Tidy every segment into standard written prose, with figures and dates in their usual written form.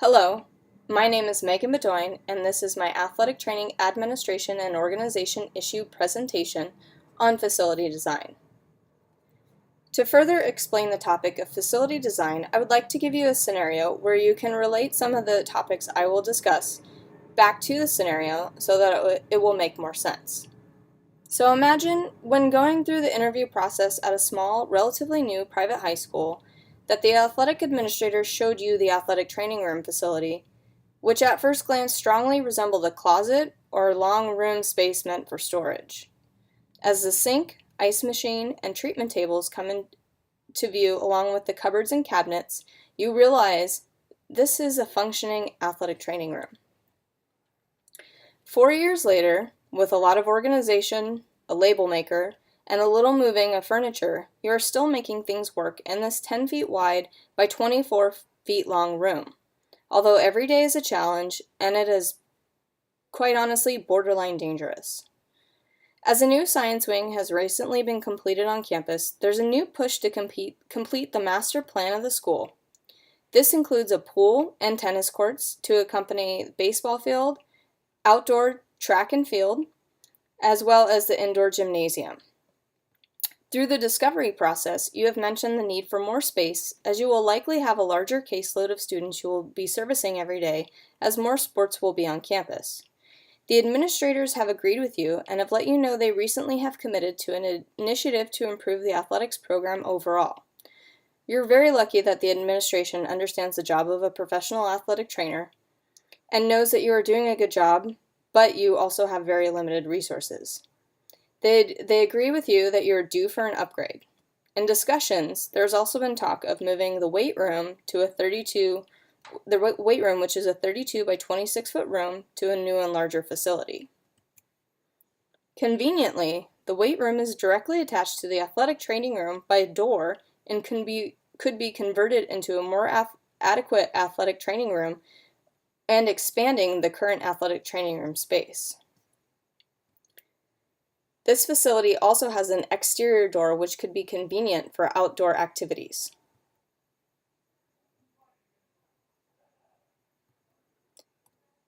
Hello, my name is Megan Bedoin, and this is my Athletic Training Administration and Organization Issue presentation on facility design. To further explain the topic of facility design, I would like to give you a scenario where you can relate some of the topics I will discuss back to the scenario so that it will make more sense. So imagine when going through the interview process at a small, relatively new private high school that the athletic administrator showed you the athletic training room facility, which at first glance strongly resembled a closet or long room space meant for storage. As the sink, ice machine, and treatment tables come into view along with the cupboards and cabinets, you realize this is a functioning athletic training room. 4 years later, with a lot of organization, a label maker, and a little moving of furniture, you are still making things work in this 10 feet wide by 24 feet long room. Although every day is a challenge, and it is, quite honestly, borderline dangerous. As a new science wing has recently been completed on campus, there's a new push to complete the master plan of the school. This includes a pool and tennis courts to accompany the baseball field, outdoor track and field, as well as the indoor gymnasium. Through the discovery process, you have mentioned the need for more space, as you will likely have a larger caseload of students you will be servicing every day, as more sports will be on campus. The administrators have agreed with you and have let you know they recently have committed to an initiative to improve the athletics program overall. You're very lucky that the administration understands the job of a professional athletic trainer and knows that you are doing a good job, but you also have very limited resources. They agree with you that you're due for an upgrade. In discussions, there's also been talk of moving the weight room, which is a 32 by 26 foot room, to a new and larger facility. Conveniently, the weight room is directly attached to the athletic training room by a door and could be converted into a more adequate athletic training room and expanding the current athletic training room space. This facility also has an exterior door which could be convenient for outdoor activities.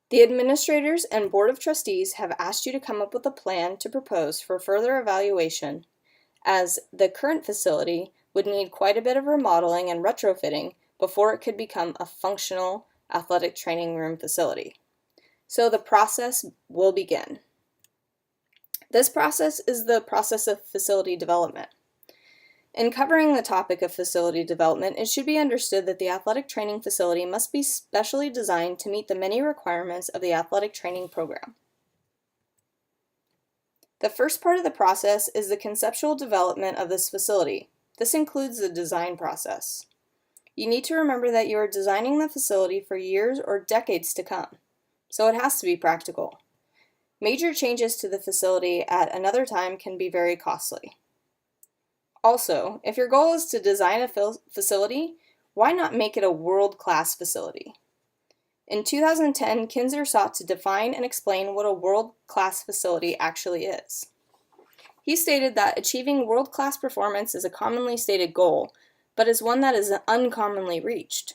The administrators and Board of Trustees have asked you to come up with a plan to propose for further evaluation, as the current facility would need quite a bit of remodeling and retrofitting before it could become a functional athletic training room facility. So the process will begin. This process is the process of facility development. In covering the topic of facility development, it should be understood that the athletic training facility must be specially designed to meet the many requirements of the athletic training program. The first part of the process is the conceptual development of this facility. This includes the design process. You need to remember that you are designing the facility for years or decades to come, so it has to be practical. Major changes to the facility at another time can be very costly. Also, if your goal is to design a facility, why not make it a world-class facility? In 2010, Kinzer sought to define and explain what a world-class facility actually is. He stated that achieving world-class performance is a commonly stated goal, but is one that is uncommonly reached.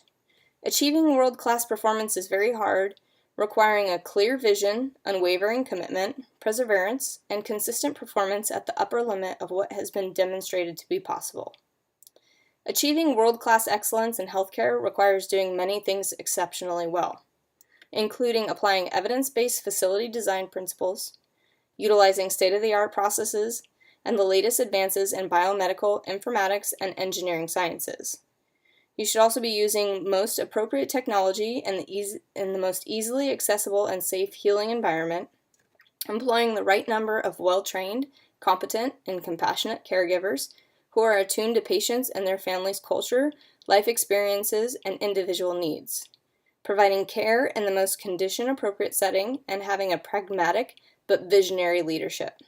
Achieving world-class performance is very hard, requiring a clear vision, unwavering commitment, perseverance, and consistent performance at the upper limit of what has been demonstrated to be possible. Achieving world-class excellence in healthcare requires doing many things exceptionally well, including applying evidence-based facility design principles, utilizing state-of-the-art processes, and the latest advances in biomedical, informatics, and engineering sciences. You should also be using most appropriate technology in the most easily accessible and safe healing environment, employing the right number of well-trained, competent, and compassionate caregivers who are attuned to patients and their families' culture, life experiences, and individual needs, providing care in the most condition-appropriate setting, and having a pragmatic but visionary leadership.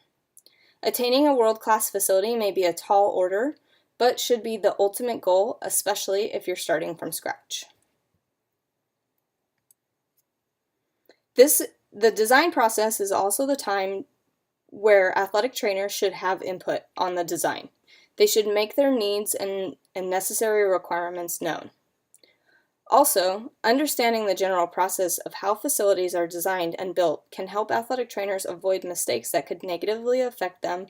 Attaining a world-class facility may be a tall order, but should be the ultimate goal, especially if you're starting from scratch. The design process is also the time where athletic trainers should have input on the design. They should make their needs and necessary requirements known. Also, understanding the general process of how facilities are designed and built can help athletic trainers avoid mistakes that could negatively affect them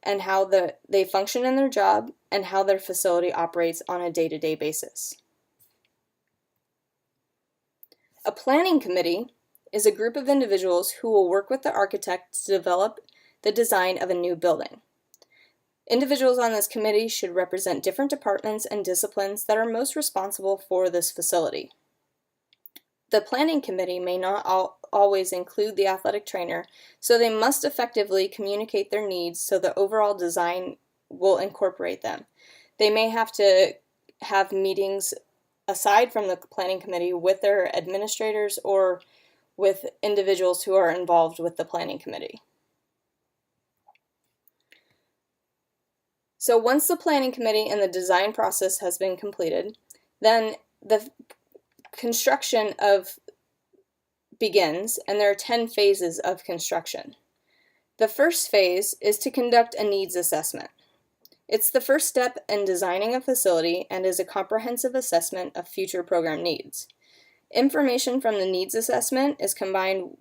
and how they function in their job and how their facility operates on a day-to-day basis. A planning committee is a group of individuals who will work with the architect to develop the design of a new building. Individuals on this committee should represent different departments and disciplines that are most responsible for this facility. The planning committee may not always include the athletic trainer, so they must effectively communicate their needs so the overall design will incorporate them. They may have to have meetings aside from the planning committee with their administrators or with individuals who are involved with the planning committee. So once the planning committee and the design process has been completed, then the construction begins, and there are 10 phases of construction. The first phase is to conduct a needs assessment. It's the first step in designing a facility and is a comprehensive assessment of future program needs. Information from the needs assessment is combined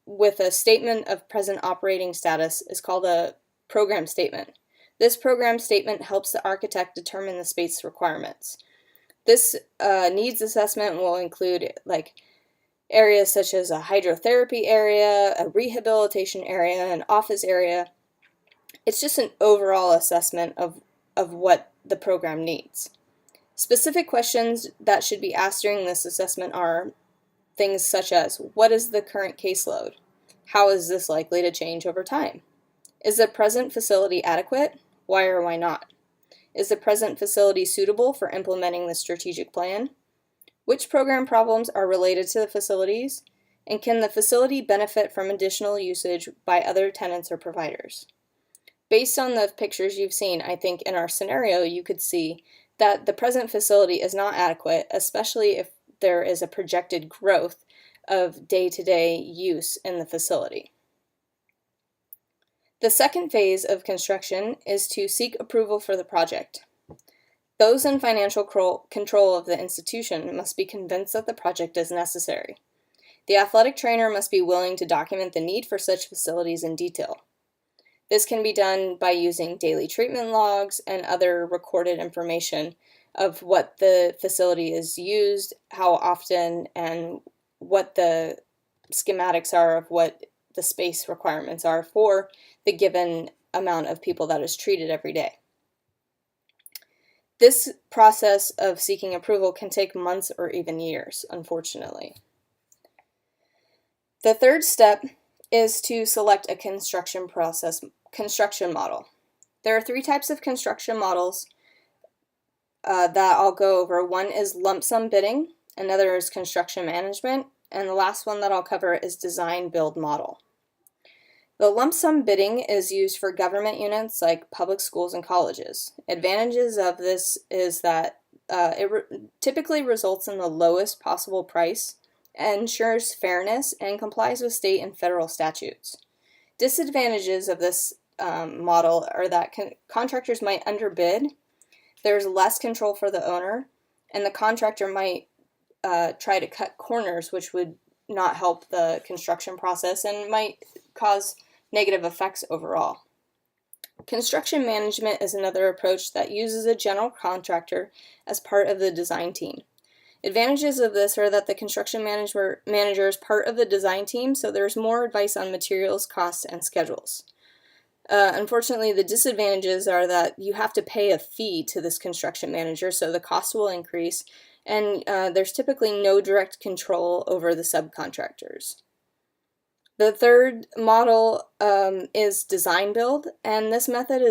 with a statement of present operating status is called a program statement. This program statement helps the architect determine the space requirements. This needs assessment will include areas such as a hydrotherapy area, a rehabilitation area, an office area. It's just an overall assessment of what the program needs. Specific questions that should be asked during this assessment are things such as, what is the current caseload? How is this likely to change over time? Is the present facility adequate? Why or why not? Is the present facility suitable for implementing the strategic plan? Which program problems are related to the facilities? And can the facility benefit from additional usage by other tenants or providers? Based on the pictures you've seen, I think in our scenario you could see that the present facility is not adequate, especially if there is a projected growth of day-to-day use in the facility. The second phase of construction is to seek approval for the project. Those in financial control of the institution must be convinced that the project is necessary. The athletic trainer must be willing to document the need for such facilities in detail. This can be done by using daily treatment logs and other recorded information of what the facility is used, how often, and what the schematics are of what the space requirements are for the given amount of people that is treated every day. This process of seeking approval can take months or even years, unfortunately. The third step is to select a construction model. There are 3 types of construction models that I'll go over. One is lump sum bidding, another is construction management, and the last one that I'll cover is design build model. The lump sum bidding is used for government units like public schools and colleges. Advantages of this is that it typically results in the lowest possible price, ensures fairness, and complies with state and federal statutes. Disadvantages of this model are that contractors might underbid, there's less control for the owner, and the contractor might try to cut corners, which would not help the construction process and might cause negative effects overall. Construction management is another approach that uses a general contractor as part of the design team. Advantages of this are that the construction manager is part of the design team, so there's more advice on materials, costs, and schedules. Unfortunately, the disadvantages are that you have to pay a fee to this construction manager, so the cost will increase, and there's typically no direct control over the subcontractors. The third model is design build, and this method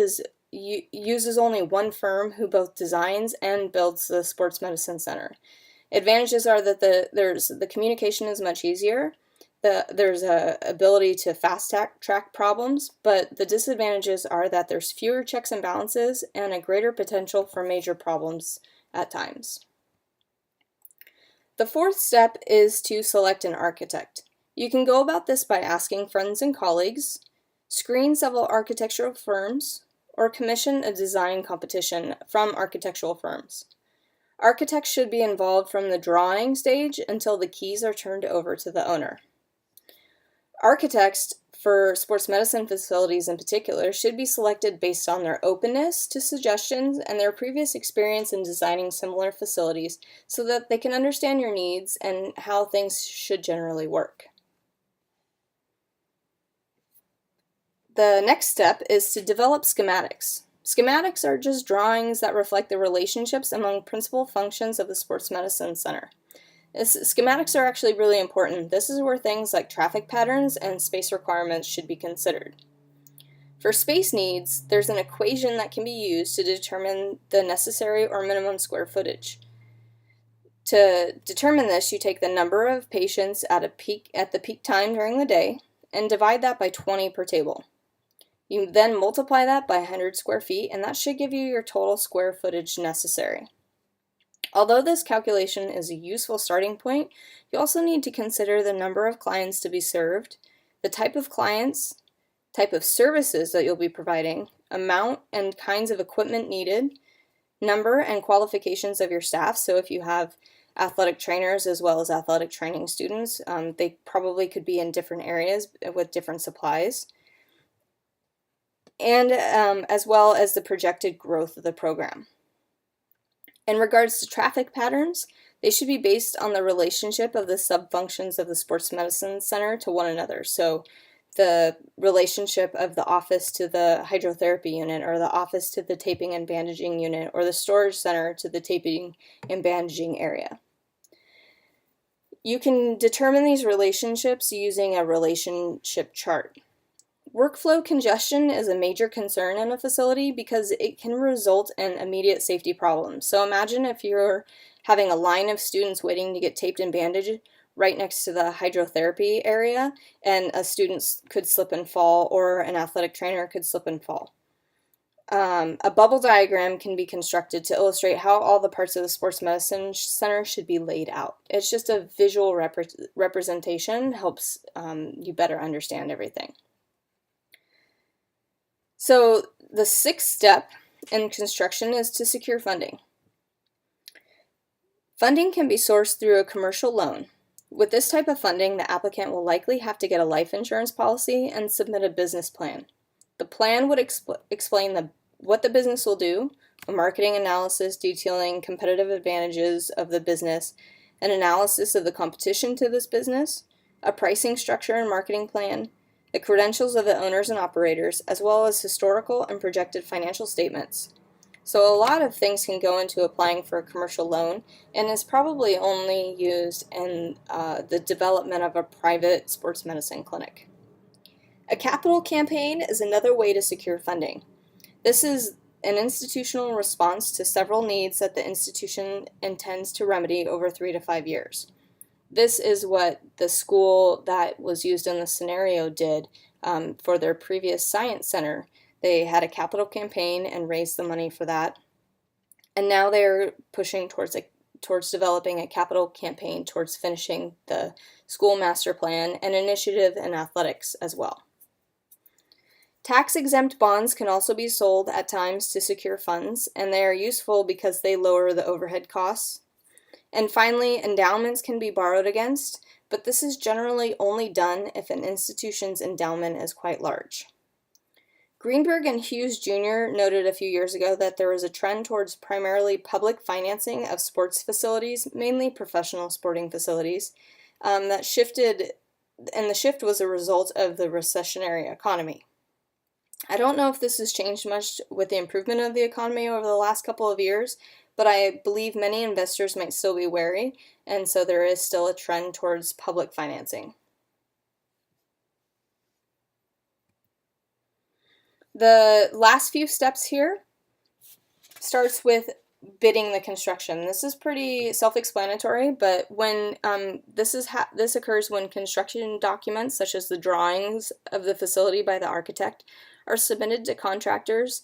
uses only one firm who both designs and builds the sports medicine center. Advantages are that the communication is much easier, there's a ability to fast track problems, but the disadvantages are that there's fewer checks and balances and a greater potential for major problems at times. The fourth step is to select an architect. You can go about this by asking friends and colleagues, screen several architectural firms, or commission a design competition from architectural firms. Architects should be involved from the drawing stage until the keys are turned over to the owner. Architects for sports medicine facilities in particular should be selected based on their openness to suggestions and their previous experience in designing similar facilities so that they can understand your needs and how things should generally work. The next step is to develop schematics. Schematics are just drawings that reflect the relationships among principal functions of the sports medicine center. Schematics are actually really important. This is where things like traffic patterns and space requirements should be considered. For space needs, there's an equation that can be used to determine the necessary or minimum square footage. To determine this, you take the number of patients at the peak time during the day and divide that by 20 per table. You then multiply that by 100 square feet, and that should give you your total square footage necessary. Although this calculation is a useful starting point, you also need to consider the number of clients to be served, the type of clients, type of services that you'll be providing, amount and kinds of equipment needed, number and qualifications of your staff. So if you have athletic trainers as well as athletic training students, they probably could be in different areas with different supplies, and as well as the projected growth of the program. In regards to traffic patterns, they should be based on the relationship of the subfunctions of the sports medicine center to one another. So the relationship of the office to the hydrotherapy unit, or the office to the taping and bandaging unit, or the storage center to the taping and bandaging area. You can determine these relationships using a relationship chart. Workflow congestion is a major concern in a facility because it can result in immediate safety problems. So imagine if you're having a line of students waiting to get taped and bandaged right next to the hydrotherapy area, and a student could slip and fall, or an athletic trainer could slip and fall. A bubble diagram can be constructed to illustrate how all the parts of the sports medicine center should be laid out. It's just a visual representation, helps you better understand everything. So the sixth step in construction is to secure funding. Funding can be sourced through a commercial loan. With this type of funding, the applicant will likely have to get a life insurance policy and submit a business plan. The plan would explain what the business will do, a marketing analysis detailing competitive advantages of the business, an analysis of the competition to this business, a pricing structure and marketing plan, the credentials of the owners and operators, as well as historical and projected financial statements. So a lot of things can go into applying for a commercial loan, and is probably only used in the development of a private sports medicine clinic. A capital campaign is another way to secure funding. This is an institutional response to several needs that the institution intends to remedy over 3 to 5 years. This is what the school that was used in the scenario did for their previous science center. They had a capital campaign and raised the money for that. And now they're pushing towards developing a capital campaign towards finishing the school master plan and initiative in athletics as well. Tax-exempt bonds can also be sold at times to secure funds, and they are useful because they lower the overhead costs. And finally, endowments can be borrowed against, but this is generally only done if an institution's endowment is quite large. Greenberg and Hughes Jr. noted a few years ago that there was a trend towards primarily public financing of sports facilities, mainly professional sporting facilities, that shifted, and the shift was a result of the recessionary economy. I don't know if this has changed much with the improvement of the economy over the last couple of years, but I believe many investors might still be wary, and so there is still a trend towards public financing. The last few steps here starts with bidding the construction. This is pretty self-explanatory, but when this occurs when construction documents, such as the drawings of the facility by the architect, are submitted to contractors.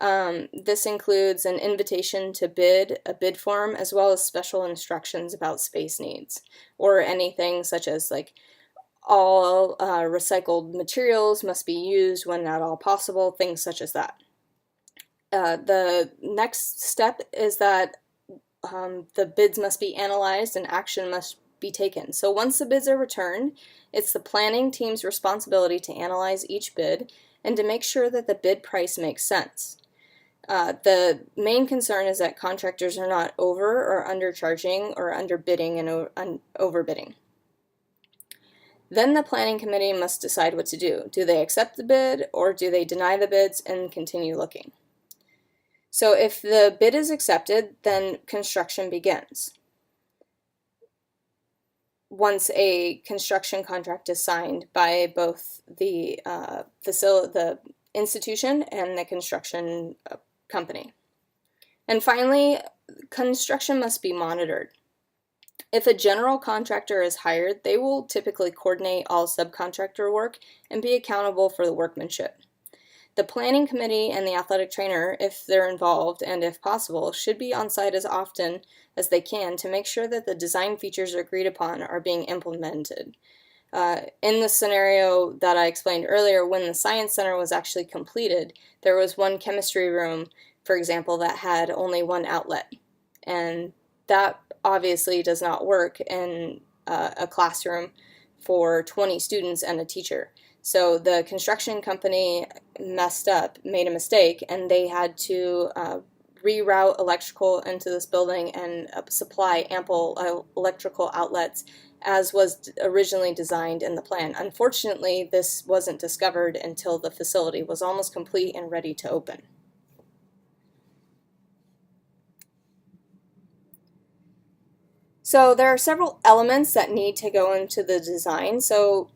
This includes an invitation to bid, a bid form, as well as special instructions about space needs, or anything such as like all recycled materials must be used when at all possible, things such as that. The next step is that the bids must be analyzed and action must be taken. So once the bids are returned, it's the planning team's responsibility to analyze each bid and to make sure that the bid price makes sense. The main concern is that contractors are not over or undercharging or underbidding and overbidding. Then the planning committee must decide what to do. Do they accept the bid or do they deny the bids and continue looking? So if the bid is accepted, then construction begins. Once a construction contract is signed by both the institution and the construction company. And finally, construction must be monitored. If a general contractor is hired, they will typically coordinate all subcontractor work and be accountable for the workmanship. The planning committee and the athletic trainer, if they're involved and if possible, should be on site as often as they can to make sure that the design features agreed upon are being implemented. In the scenario that I explained earlier, when the science center was actually completed, there was one chemistry room, for example, that had only one outlet. And that obviously does not work in a classroom for 20 students and a teacher. So the construction company made a mistake, and they had to reroute electrical into this building and supply ample electrical outlets as was originally designed in the plan. Unfortunately, this wasn't discovered until the facility was almost complete and ready to open. So there are several elements that need to go into the design. So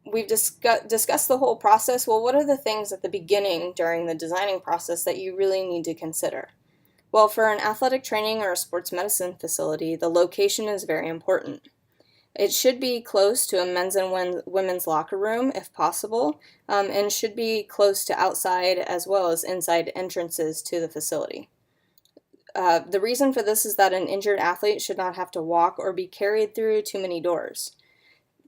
we've discussed the whole process. Well, what are the things at the beginning during the designing process that you really need to consider? Well, for an athletic training or a sports medicine facility, the location is very important. It should be close to a men's and women's locker room if possible, and should be close to outside as well as inside entrances to the facility. The reason for this is that an injured athlete should not have to walk or be carried through too many doors.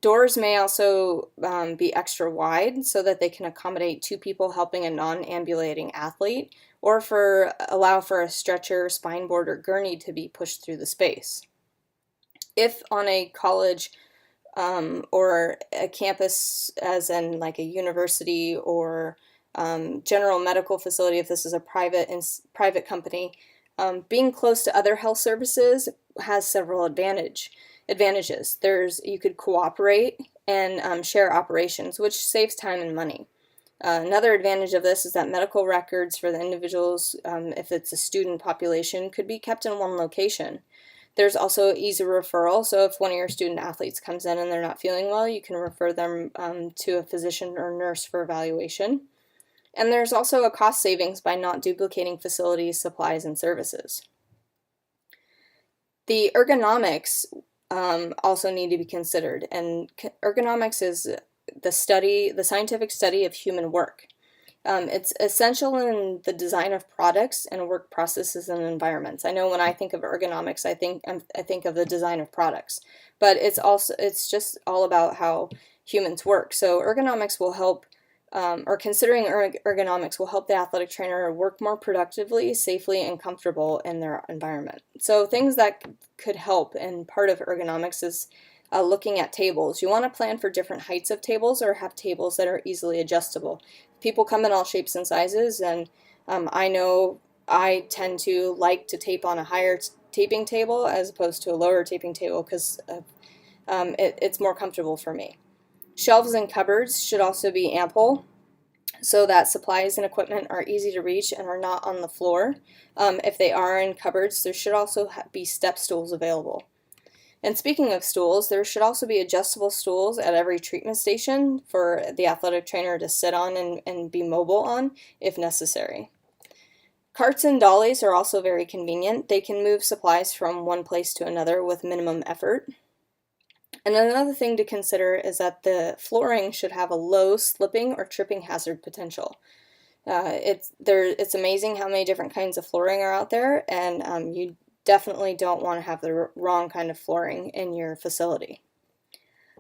Doors may also be extra wide so that they can accommodate two people helping a non-ambulating athlete, or allow for a stretcher, spine board, or gurney to be pushed through the space. If on a college or a campus, as in like a university or general medical facility, if this is a private company, being close to other health services has several advantages. You could cooperate and share operations, which saves time and money. Another advantage of this is that medical records for the individuals, if it's a student population, could be kept in one location. There's also ease of referral, so if one of your student athletes comes in and they're not feeling well, you can refer them to a physician or nurse for evaluation. And there's also a cost savings by not duplicating facilities, supplies, and services. The ergonomics also need to be considered, and ergonomics is the scientific study of human work. It's essential in the design of products and work processes and environments. I know when I think of ergonomics, I think of the design of products, but it's just all about how humans work. So ergonomics will help, considering ergonomics will help the athletic trainer work more productively, safely, and comfortable in their environment. So things that could help, and part of ergonomics is looking at tables. You want to plan for different heights of tables or have tables that are easily adjustable. People come in all shapes and sizes, and I know I tend to like to tape on a higher taping table as opposed to a lower taping table because it's more comfortable for me. Shelves and cupboards should also be ample so that supplies and equipment are easy to reach and are not on the floor. If they are in cupboards, there should also be step stools available. And speaking of stools, there should also be adjustable stools at every treatment station for the athletic trainer to sit on and be mobile on if necessary. Carts and dollies are also very convenient. They can move supplies from one place to another with minimum effort. And another thing to consider is that the flooring should have a low slipping or tripping hazard potential. It's amazing how many different kinds of flooring are out there, and you definitely don't want to have the wrong kind of flooring in your facility.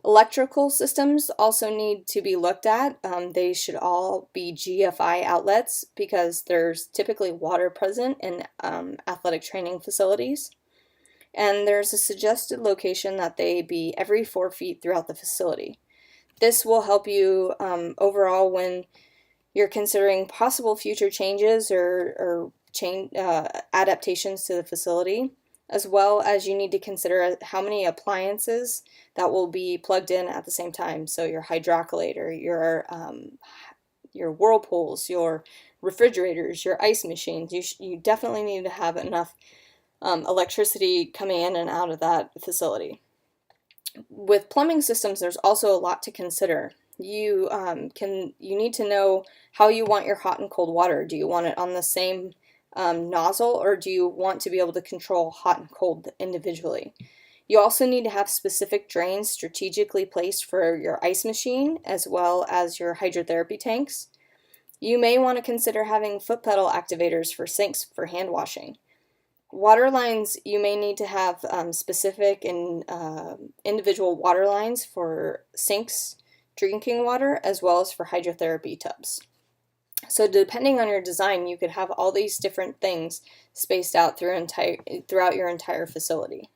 Electrical systems also need to be looked at. They should all be GFI outlets because there's typically water present in athletic training facilities. and there's a suggested location that they be every 4 feet throughout the facility. This will help you overall when you're considering possible future changes or adaptations to the facility, as well as you need to consider how many appliances that will be plugged in at the same time. So your hydrocollator, your whirlpools, your refrigerators, your ice machines. You definitely need to have enough electricity coming in and out of that facility. With plumbing systems, there's also a lot to consider. You need to know how you want your hot and cold water. Do you want it on the same nozzle, or do you want to be able to control hot and cold individually? You also need to have specific drains strategically placed for your ice machine as well as your hydrotherapy tanks. You may want to consider having foot pedal activators for sinks for hand washing. Water lines, you may need to have specific and individual water lines for sinks, drinking water, as well as for hydrotherapy tubs. So depending on your design, you could have all these different things spaced out throughout your entire facility.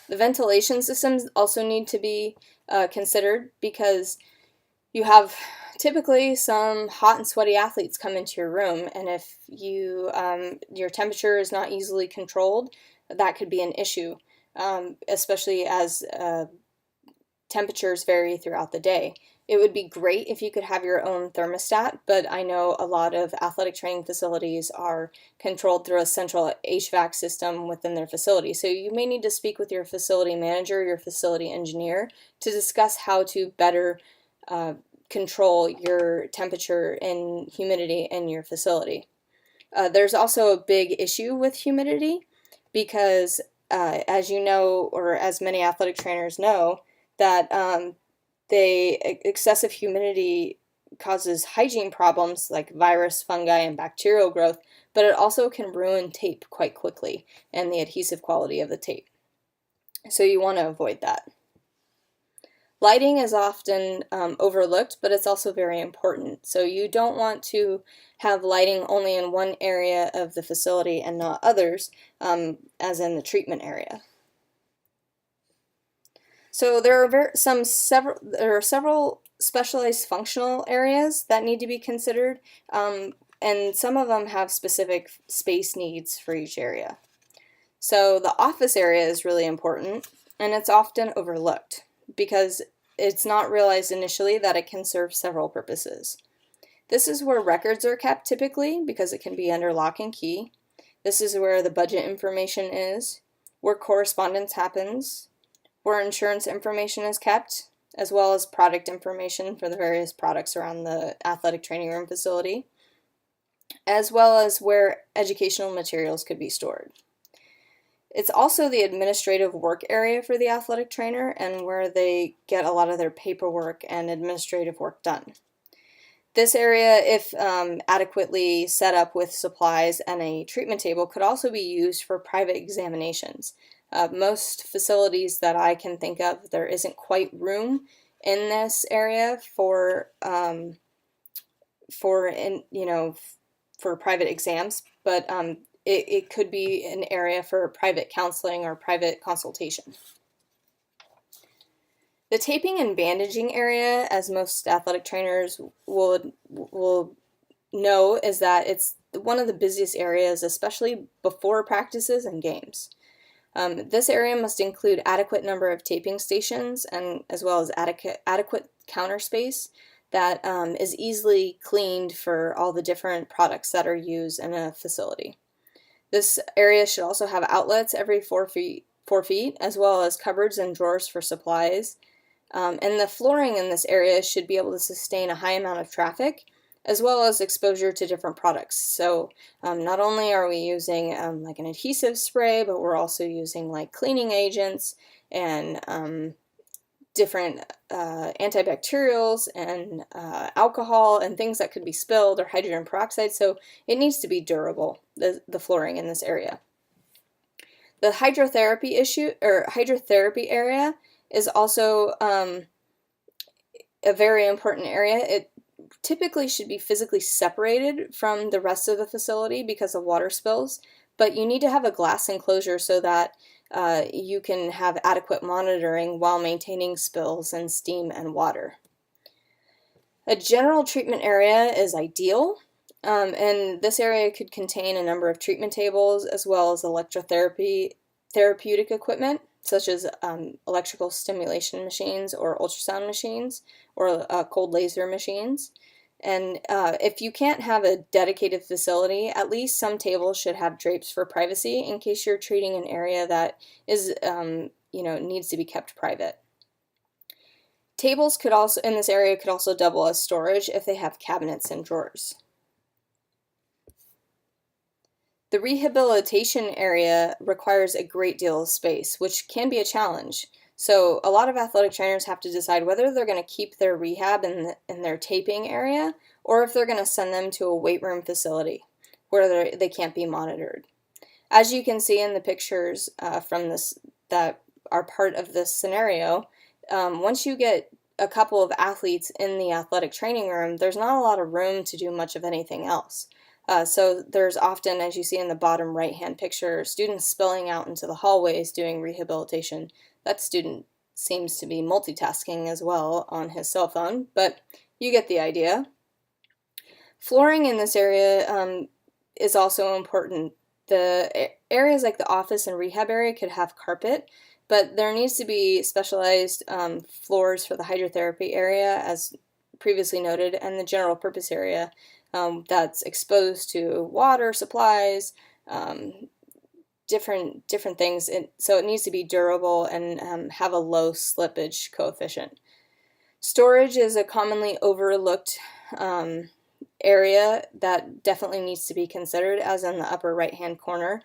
The ventilation systems also need to be considered because you have typically some hot and sweaty athletes come into your room, and if your temperature is not easily controlled, that could be an issue, especially as temperatures vary throughout the day. It would be great if you could have your own thermostat, but I know a lot of athletic training facilities are controlled through a central HVAC system within their facility. So you may need to speak with your facility manager, your facility engineer, to discuss how to better control your temperature and humidity in your facility. There's also a big issue with humidity because, as you know, or as many athletic trainers know, that excessive humidity causes hygiene problems like virus, fungi, and bacterial growth, but it also can ruin tape quite quickly and the adhesive quality of the tape. So you want to avoid that. Lighting is often overlooked, but it's also very important. So you don't want to have lighting only in one area of the facility and not others, as in the treatment area. So there are several specialized functional areas that need to be considered, and some of them have specific space needs for each area. So the office area is really important, and it's often overlooked because it's not realized initially that it can serve several purposes. This is where records are kept typically because it can be under lock and key. This is where the budget information is, where correspondence happens, where insurance information is kept, as well as product information for the various products around the athletic training room facility, as well as where educational materials could be stored. It's also the administrative work area for the athletic trainer and where they get a lot of their paperwork and administrative work done. This area, if adequately set up with supplies and a treatment table, could also be used for private examinations. Most facilities that I can think of, there isn't quite room in this area for private exams, but it could be an area for private counseling or private consultation. The taping and bandaging area, as most athletic trainers will know, is that it's one of the busiest areas, especially before practices and games. This area must include adequate number of taping stations and as well as adequate counter space that is easily cleaned for all the different products that are used in a facility. This area should also have outlets every 4 feet, as well as cupboards and drawers for supplies. And the flooring in this area should be able to sustain a high amount of traffic, as well as exposure to different products. So not only are we using like an adhesive spray, but we're also using like cleaning agents and different antibacterials and alcohol and things that could be spilled, or hydrogen peroxide. So it needs to be durable, the flooring in this area. The hydrotherapy area is also a very important area. It typically should be physically separated from the rest of the facility because of water spills, but you need to have a glass enclosure so that you can have adequate monitoring while maintaining spills and steam and water. A general treatment area is ideal, and this area could contain a number of treatment tables as well as therapeutic equipment such as electrical stimulation machines or ultrasound machines or cold laser machines. And if you can't have a dedicated facility, at least some tables should have drapes for privacy in case you're treating an area that is, needs to be kept private. Tables could also, in this area, could also double as storage if they have cabinets and drawers. The rehabilitation area requires a great deal of space, which can be a challenge. So a lot of athletic trainers have to decide whether they're going to keep their rehab in their taping area or if they're going to send them to a weight room facility where they can't be monitored. As you can see in the pictures from this that are part of this scenario, once you get a couple of athletes in the athletic training room, there's not a lot of room to do much of anything else. So there's often, as you see in the bottom right-hand picture, students spilling out into the hallways doing rehabilitation. That student seems to be multitasking as well on his cell phone, but you get the idea. Flooring in this area is also important. The areas like the office and rehab area could have carpet, but there needs to be specialized floors for the hydrotherapy area, as previously noted, and the general purpose area that's exposed to water supplies, different things, so it needs to be durable and have a low slippage coefficient. Storage is a commonly overlooked area that definitely needs to be considered, as in the upper right-hand corner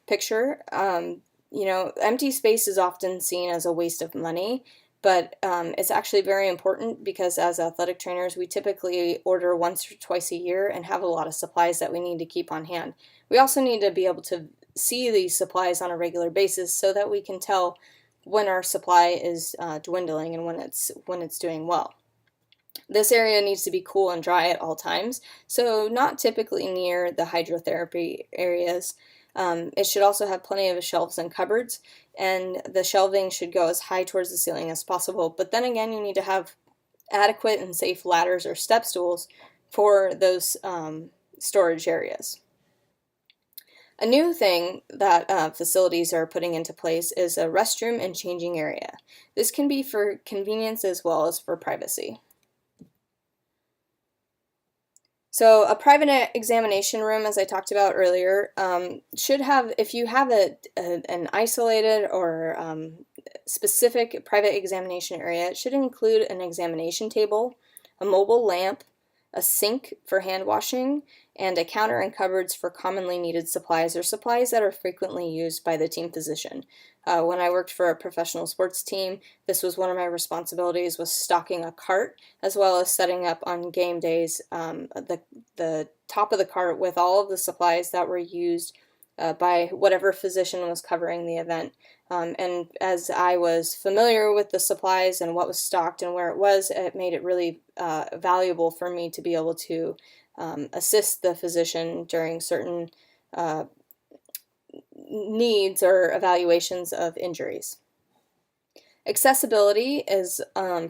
picture. Empty space is often seen as a waste of money, but it's actually very important because as athletic trainers, we typically order once or twice a year and have a lot of supplies that we need to keep on hand. We also need to be able to see these supplies on a regular basis so that we can tell when our supply is dwindling and when it's doing well. This area needs to be cool and dry at all times, so not typically near the hydrotherapy areas. It should also have plenty of shelves and cupboards, and the shelving should go as high towards the ceiling as possible. But then again, you need to have adequate and safe ladders or step stools for those storage areas. A new thing that facilities are putting into place is a restroom and changing area. This can be for convenience as well as for privacy. So a private examination room, as I talked about earlier, should have, if you have an isolated or specific private examination area, it should include an examination table, a mobile lamp, a sink for hand washing, and a counter and cupboards for commonly needed supplies or supplies that are frequently used by the team physician. When I worked for a professional sports team, this was one of my responsibilities, was stocking a cart as well as setting up on game days the top of the cart with all of the supplies that were used by whatever physician was covering the event. And as I was familiar with the supplies and what was stocked and where it made it really valuable for me to be able to assist the physician during certain needs or evaluations of injuries. Accessibility is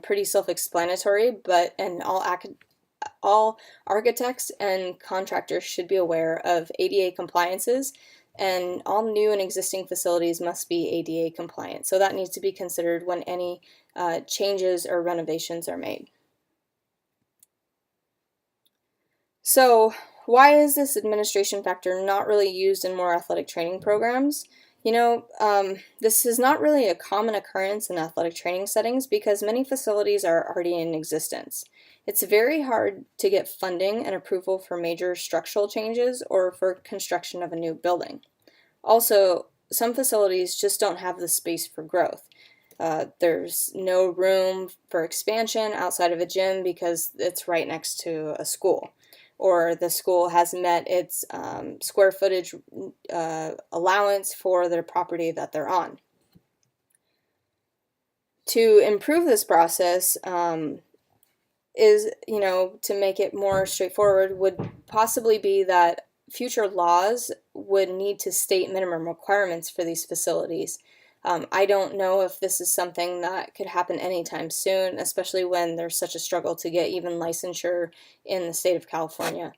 pretty self-explanatory, and all architects and contractors should be aware of ADA compliances, and all new and existing facilities must be ADA compliant. So that needs to be considered when any changes or renovations are made. So why is this administration factor not really used in more athletic training programs? This is not really a common occurrence in athletic training settings because many facilities are already in existence. It's very hard to get funding and approval for major structural changes or for construction of a new building. Also, some facilities just don't have the space for growth. There's no room for expansion outside of a gym because it's right next to a school, or the school has met its square footage allowance for their property that they're on. To improve this process to make it more straightforward would possibly be that future laws would need to state minimum requirements for these facilities. I don't know if this is something that could happen anytime soon, especially when there's such a struggle to get even licensure in the state of California.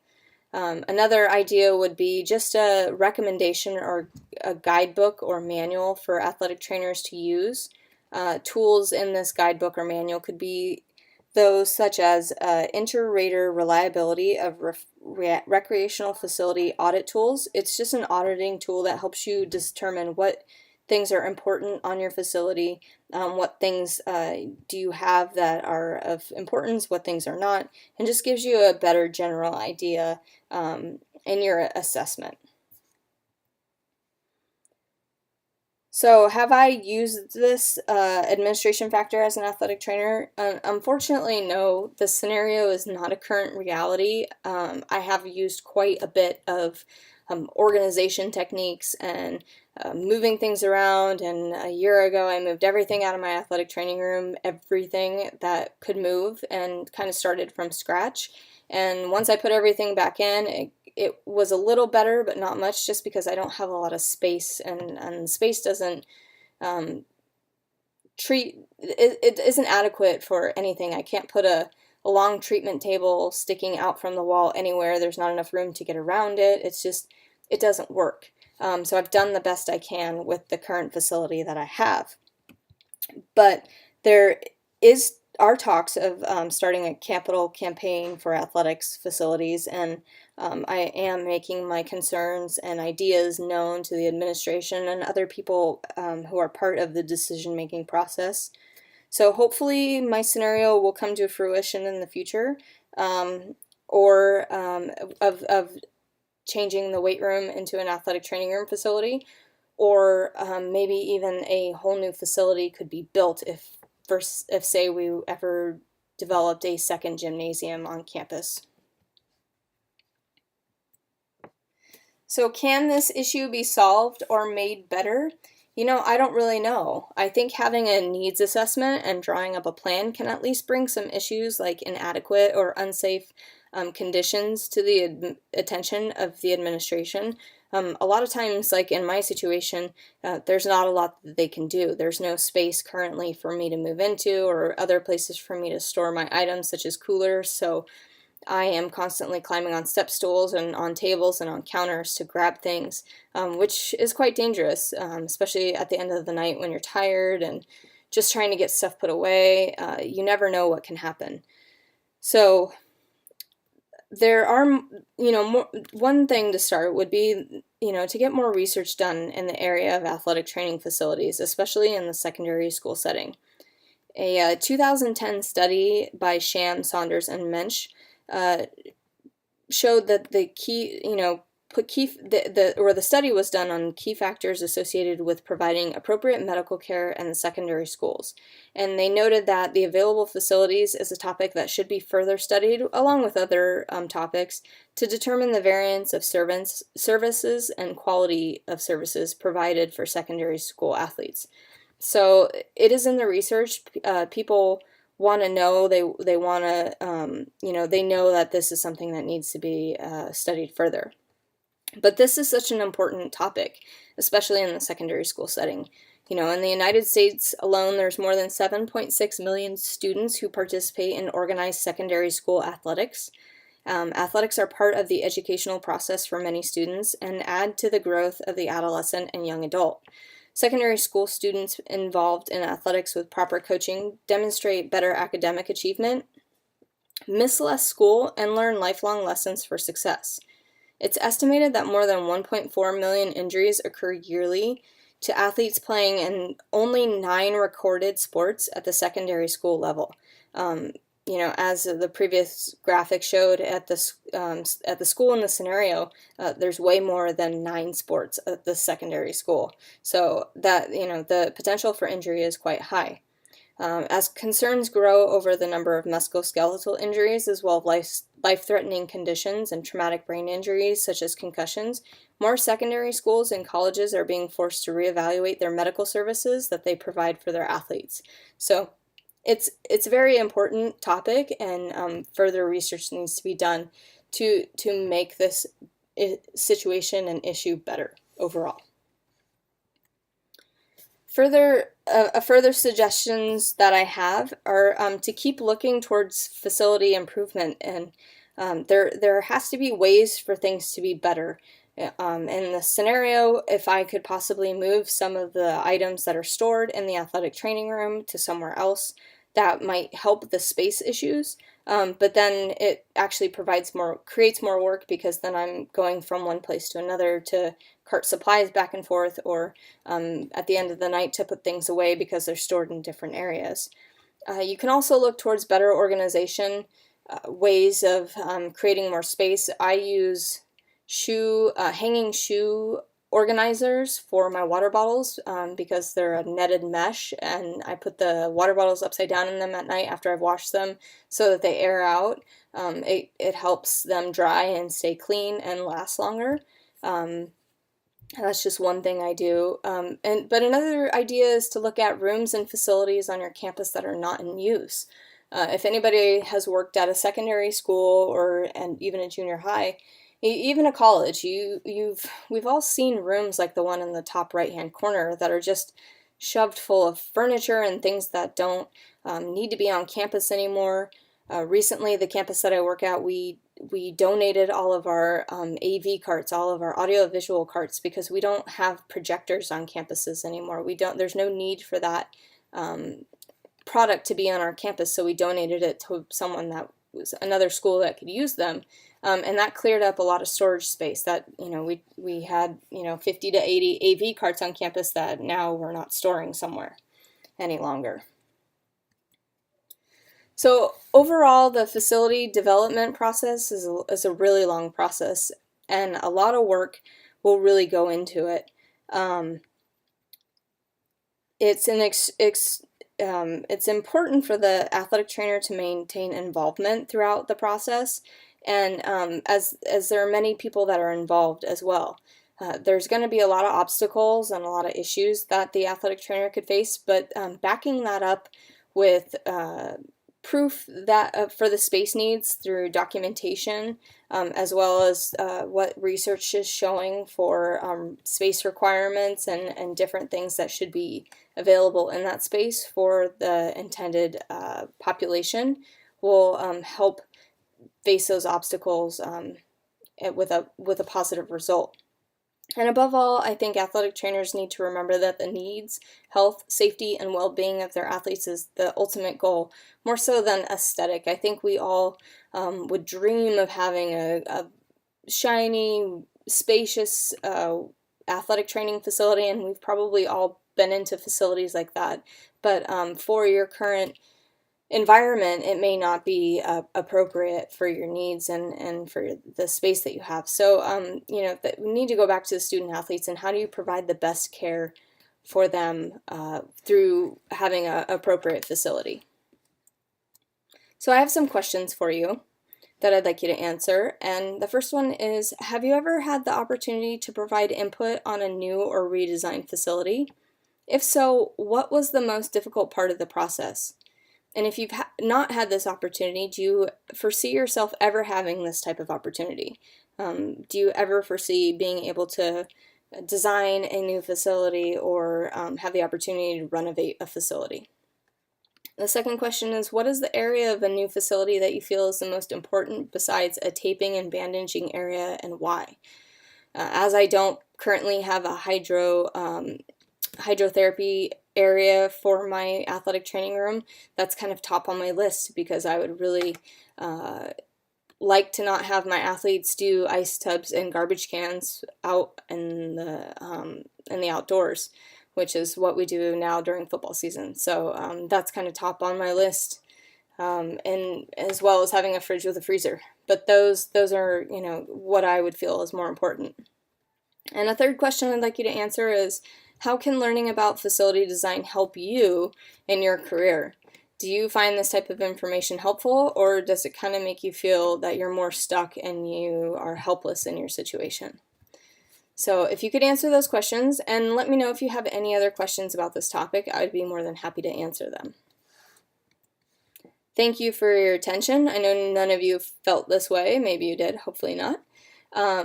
Another idea would be just a recommendation or a guidebook or manual for athletic trainers to use. Tools in this guidebook or manual could be those such as inter-rater reliability of recreational facility audit tools. It's just an auditing tool that helps you determine what things are important on your facility, what things do you have that are of importance, what things are not, and just gives you a better general idea in your assessment. So have I used this administration factor as an athletic trainer? Unfortunately, no. The scenario is not a current reality. I have used quite a bit of organization techniques and moving things around, and a year ago I moved everything out of my athletic training room, everything that could move, and kind of started from scratch. And once I put everything back in, it was a little better, but not much, just because I don't have a lot of space, and space doesn't it isn't adequate for anything. I can't put a long treatment table sticking out from the wall anywhere. There's not enough room to get around it. It's just, it doesn't work. So I've done the best I can with the current facility that I have. But there are talks of starting a capital campaign for athletics facilities, and I am making my concerns and ideas known to the administration and other people who are part of the decision-making process. So hopefully my scenario will come to fruition in the future, or of changing the weight room into an athletic training room facility, or maybe even a whole new facility could be built if say we ever developed a second gymnasium on campus. So can this issue be solved or made better? You know, I don't really know. I think having a needs assessment and drawing up a plan can at least bring some issues like inadequate or unsafe conditions to the attention of the administration. A lot of times, like in my situation, there's not a lot that they can do. There's no space currently for me to move into, or other places for me to store my items, such as coolers, so I am constantly climbing on step stools and on tables and on counters to grab things, which is quite dangerous, especially at the end of the night when you're tired and just trying to get stuff put away. You never know what can happen. So there are, one thing to start would be, to get more research done in the area of athletic training facilities, especially in the secondary school setting. A 2010 study by Sham, Saunders, and Mensch showed that the study was done on key factors associated with providing appropriate medical care in the secondary schools. And they noted that the available facilities is a topic that should be further studied, along with other topics, to determine the variance of services and quality of services provided for secondary school athletes. So it is in the research. People want to know, they want to, they know that this is something that needs to be studied further. But this is such an important topic, especially in the secondary school setting. In the United States alone, there's more than 7.6 million students who participate in organized secondary school athletics. Athletics are part of the educational process for many students and add to the growth of the adolescent and young adult. Secondary school students involved in athletics with proper coaching demonstrate better academic achievement, miss less school, and learn lifelong lessons for success. It's estimated that more than 1.4 million injuries occur yearly to athletes playing in only 9 recorded sports at the secondary school level. As the previous graphic showed, at the school in the scenario, there's way more than 9 sports at the secondary school. So that, the potential for injury is quite high. As concerns grow over the number of musculoskeletal injuries, as well as life-threatening conditions and traumatic brain injuries such as concussions, more secondary schools and colleges are being forced to reevaluate their medical services that they provide for their athletes. So it's a very important topic, and further research needs to be done to make this situation and issue better overall. Further suggestions that I have are to keep looking towards facility improvement, and there has to be ways for things to be better. In the scenario, if I could possibly move some of the items that are stored in the athletic training room to somewhere else, that might help the space issues. But then it actually creates more work, because then I'm going from one place to another to cart supplies back and forth, or at the end of the night to put things away because they're stored in different areas. You can also look towards better organization, ways of creating more space. I use hanging shoe organizers for my water bottles, because they're a netted mesh, and I put the water bottles upside down in them at night after I've washed them so that they air out. It helps them dry and stay clean and last longer. That's just one thing I do. But another idea is to look at rooms and facilities on your campus that are not in use. If anybody has worked at a secondary school and even a junior high, even a college, we've all seen rooms like the one in the top right-hand corner that are just shoved full of furniture and things that don't need to be on campus anymore. Recently, the campus that I work at, we donated all of our AV carts, all of our audiovisual carts, because we don't have projectors on campuses anymore. There's no need for that product to be on our campus, so we donated it to someone that was another school that could use them. And that cleared up a lot of storage space that, we had, 50 to 80 AV carts on campus that now we're not storing somewhere any longer. So overall, the facility development process is a really long process, and a lot of work will really go into it. It's important for the athletic trainer to maintain involvement throughout the process, and as there are many people that are involved as well. There's going to be a lot of obstacles and a lot of issues that the athletic trainer could face, but backing that up with proof that for the space needs through documentation, as well as what research is showing for space requirements and different things that should be available in that space for the intended population, will help face those obstacles with a positive result. And above all, I think athletic trainers need to remember that the needs, health, safety, and well-being of their athletes is the ultimate goal, more so than aesthetic. I think we all would dream of having a shiny, spacious athletic training facility, and we've probably all been into facilities like that. But for your current environment, it may not be appropriate for your needs and for the space that you have. So, we need to go back to the student athletes, and how do you provide the best care for them through having an appropriate facility. So I have some questions for you that I'd like you to answer. And the first one is, have you ever had the opportunity to provide input on a new or redesigned facility? If so, what was the most difficult part of the process? And if you've not had this opportunity, do you foresee yourself ever having this type of opportunity? Do you ever foresee being able to design a new facility or have the opportunity to renovate a facility? The second question is, what is the area of a new facility that you feel is the most important besides a taping and bandaging area, and why? As I don't currently have a hydrotherapy area for my athletic training room, that's kind of top on my list, because I would really like to not have my athletes do ice tubs and garbage cans out in the outdoors, which is what we do now during football season. So that's kind of top on my list, and as well as having a fridge with a freezer. But those are, what I would feel is more important. And a third question I'd like you to answer is, how can learning about facility design help you in your career? Do you find this type of information helpful, or does it kind of make you feel that you're more stuck and you are helpless in your situation? So if you could answer those questions, and let me know if you have any other questions about this topic, I'd be more than happy to answer them. Thank you for your attention. I know none of you felt this way. Maybe you did, hopefully not.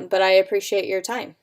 but I appreciate your time.